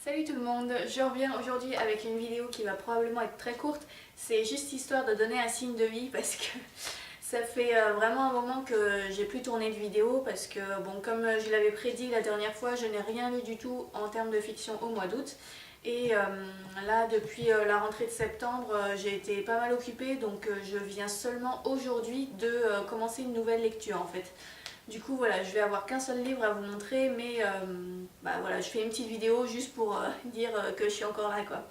Salut tout le monde, je reviens aujourd'hui avec une vidéo qui va probablement être très courte. C'est juste histoire de donner un signe de vie parce que ça fait vraiment un moment que j'ai plus tourné de vidéo parce que bon, comme je l'avais prédit la dernière fois, je n'ai rien lu du tout en termes de fiction au mois d'août. Et là, depuis la rentrée de septembre, j'ai été pas mal occupée, donc je viens seulement aujourd'hui de commencer une nouvelle lecture en fait. Du coup voilà, je vais avoir qu'un seul livre à vous montrer, mais voilà, je fais une petite vidéo juste pour dire que je suis encore là quoi.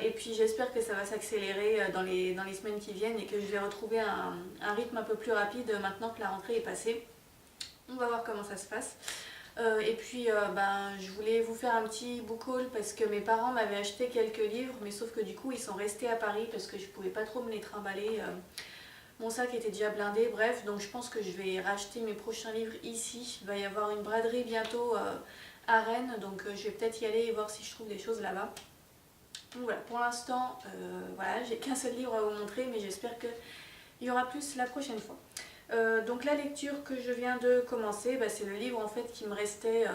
Et puis j'espère que ça va s'accélérer dans les semaines qui viennent et que je vais retrouver un rythme un peu plus rapide maintenant que la rentrée est passée. On va voir comment ça se passe. Et puis je voulais vous faire un petit book haul parce que mes parents m'avaient acheté quelques livres, mais sauf que du coup ils sont restés à Paris parce que je pouvais pas trop me les trimballer. Mon sac était déjà blindé, bref, donc je pense que je vais racheter mes prochains livres ici. Il va y avoir une braderie bientôt à Rennes, donc je vais peut-être y aller et voir si je trouve des choses là-bas. Donc voilà, pour l'instant, voilà, j'ai qu'un seul livre à vous montrer, mais j'espère qu'il y aura plus la prochaine fois. Donc la lecture que je viens de commencer, c'est le livre en fait qui me restait,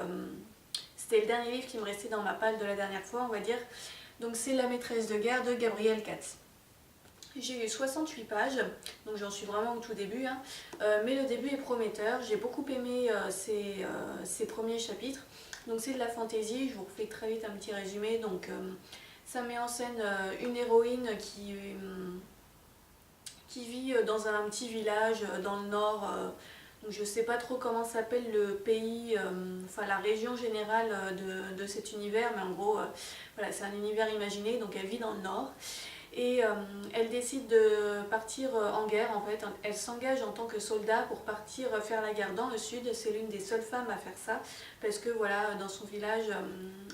c'était le dernier livre qui me restait dans ma palle de la dernière fois, on va dire. Donc c'est La maîtresse de guerre de Gabrielle Katz. J'ai eu 68 pages, donc j'en suis vraiment au tout début, hein. Mais le début est prometteur. J'ai beaucoup aimé ces premiers chapitres. Donc c'est de la fantaisie, je vous refais très vite un petit résumé. Donc ça met en scène une héroïne qui vit dans un petit village dans le nord. Donc je ne sais pas trop comment s'appelle le pays, enfin la région générale de cet univers, mais en gros, voilà, c'est un univers imaginé, donc elle vit dans le nord. Et elle décide de partir en guerre en fait. Elle s'engage en tant que soldat pour partir faire la guerre dans le sud. C'est l'une des seules femmes à faire ça parce que voilà, dans son village,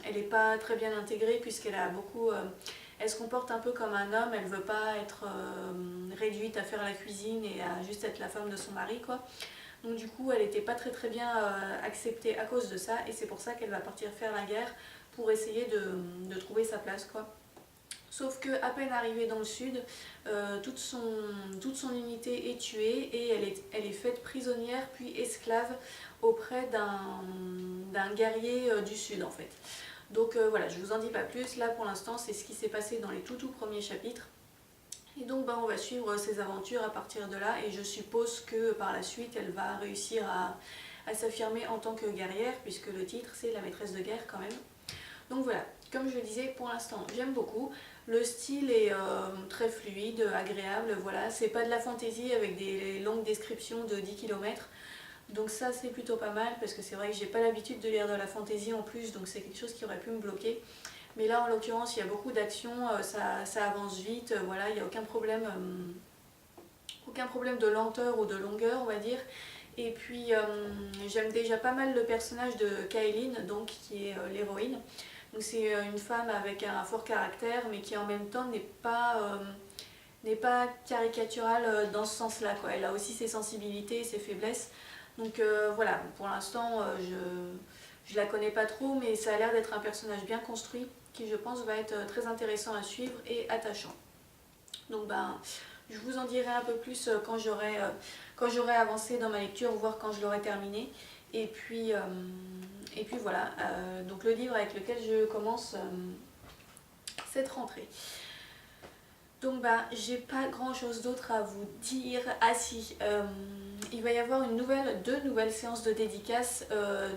elle n'est pas très bien intégrée puisqu'elle a beaucoup... elle se comporte un peu comme un homme, elle ne veut pas être réduite à faire la cuisine et à juste être la femme de son mari quoi. Donc du coup elle n'était pas très bien acceptée à cause de ça et c'est pour ça qu'elle va partir faire la guerre pour essayer de trouver sa place quoi. Sauf qu'à peine arrivée dans le sud, toute son unité est tuée et elle est faite prisonnière puis esclave auprès d'un guerrier du sud en fait. Donc voilà, je vous en dis pas plus, là pour l'instant c'est ce qui s'est passé dans les tout premiers chapitres. Et donc on va suivre ses aventures à partir de là et je suppose que par la suite elle va réussir à s'affirmer en tant que guerrière puisque le titre c'est La maîtresse de guerre quand même. Donc voilà, comme je le disais, pour l'instant j'aime beaucoup. Le style est très fluide, agréable, voilà. C'est pas de la fantaisie avec des longues descriptions de 10 km. Donc ça c'est plutôt pas mal parce que c'est vrai que j'ai pas l'habitude de lire de la fantaisie en plus, donc c'est quelque chose qui aurait pu me bloquer. Mais là en l'occurrence il y a beaucoup d'action, ça avance vite, voilà, il n'y a aucun problème de lenteur ou de longueur on va dire. Et puis j'aime déjà pas mal le personnage de Kaeline, donc qui est l'héroïne. Donc c'est une femme avec un fort caractère, mais qui en même temps n'est pas caricaturale dans ce sens-là, quoi. Elle a aussi ses sensibilités et ses faiblesses. Donc voilà, pour l'instant je la connais pas trop, mais ça a l'air d'être un personnage bien construit, qui je pense va être très intéressant à suivre et attachant. Donc je vous en dirai un peu plus quand j'aurai avancé dans ma lecture, voire quand je l'aurai terminé. Et puis voilà, donc le livre avec lequel je commence cette rentrée. Donc j'ai pas grand chose d'autre à vous dire. Ah si, il va y avoir deux nouvelles séances de dédicace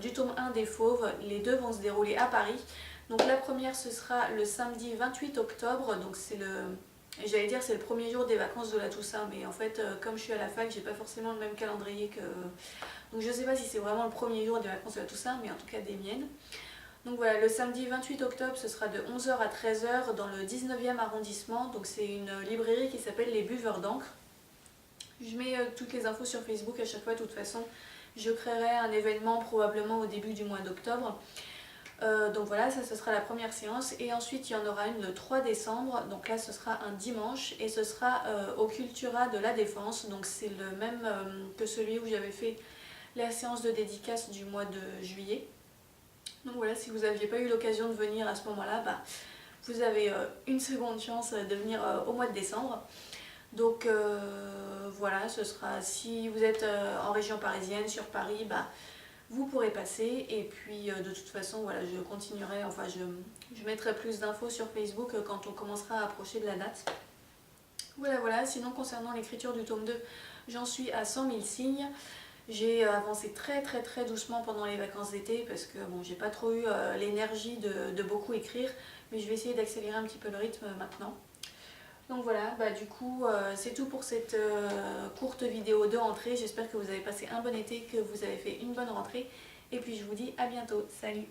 du tome 1 des Fauves. Les deux vont se dérouler à Paris. Donc la première ce sera le samedi 28 octobre, donc j'allais dire c'est le premier jour des vacances de la Toussaint, mais en fait comme je suis à la fac, j'ai pas forcément le même calendrier que... Donc je sais pas si c'est vraiment le premier jour des vacances de la Toussaint, mais en tout cas des miennes. Donc voilà, le samedi 28 octobre, ce sera de 11 h à 13 h dans le 19e arrondissement. Donc c'est une librairie qui s'appelle Les Buveurs d'encre. Je mets toutes les infos sur Facebook à chaque fois, de toute façon. Je créerai un événement probablement au début du mois d'octobre. Donc voilà, ça ce sera la première séance. Et ensuite, il y en aura une le 3 décembre. Donc là, ce sera un dimanche. Et ce sera au Cultura de la Défense. Donc c'est le même que celui où j'avais fait la séance de dédicace du mois de juillet. Donc voilà, si vous n'aviez pas eu l'occasion de venir à ce moment-là, vous avez une seconde chance de venir au mois de décembre. Donc voilà, ce sera, si vous êtes en région parisienne, sur Paris, vous pourrez passer. Et puis de toute façon, voilà, je continuerai, enfin je mettrai plus d'infos sur Facebook quand on commencera à approcher de la date. Voilà, sinon concernant l'écriture du tome 2, j'en suis à 100 000 signes. J'ai avancé très doucement pendant les vacances d'été parce que bon, j'ai pas trop eu l'énergie de beaucoup écrire, mais je vais essayer d'accélérer un petit peu le rythme maintenant. Donc voilà, du coup c'est tout pour cette courte vidéo de rentrée. J'espère que vous avez passé un bon été, que vous avez fait une bonne rentrée. Et puis je vous dis à bientôt. Salut!